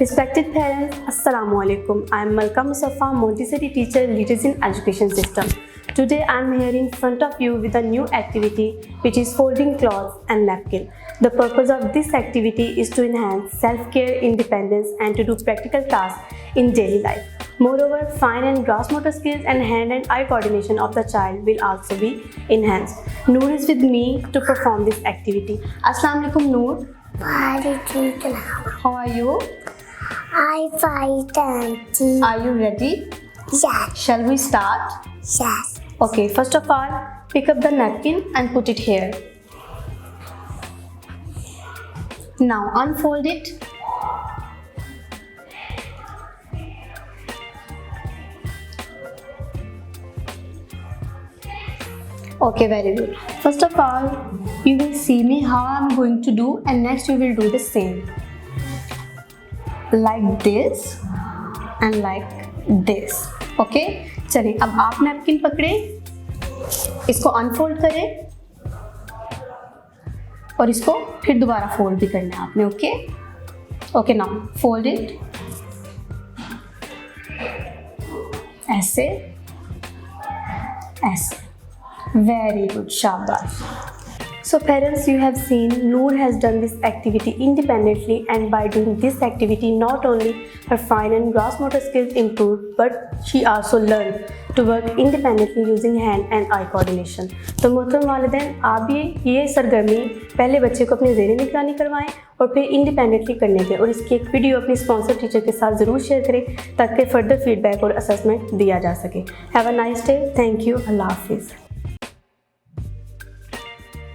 Respected parents, Assalamu alaikum. I am Malka Musafa, Montessori teacher, leaders in education system. Today I am here in front of you with a new activity which is folding clothes and napkin. The purpose of this activity is to enhance self-care, independence and to do practical tasks in daily life. Moreover, fine and gross motor skills and hand and eye coordination of the child will also be enhanced. Noor is with me to perform this activity. Assalamu alaikum Noor. How are you? I fight auntie. Are you ready? Yes. Shall we start? Yes. Okay, first of all, pick up the napkin and put it here. Now unfold it. Okay, very good. First of all, you will see me how I am going to do and next you will do the same. Like this and like this. Okay? चलिए अब आप napkin पकड़े, इसको unfold करें और इसको फिर दोबारा फोल्ड भी करना है आपने. Okay okay now fold it ऐसे ऐसे. Very good, shabash. So parents, you have seen Noor has done this activity independently, and by doing this activity not only her fine and gross motor skills improved but she also learned to work independently using hand and eye coordination. तो मोहतरम वालिदैन, आप भी ये सरगर्मी पहले बच्चे को अपनी ज़ेरे निगरानी करवाएं और फिर इंडिपेंडेंटली करने दें और इसकी एक वीडियो अपनी स्पॉन्सर टीचर के साथ ज़रूर शेयर करें ताकि फर्दर फीडबैक और असेसमेंट दिया जा सके. Have a nice day. Thank you. अल्लाह हाफिज़.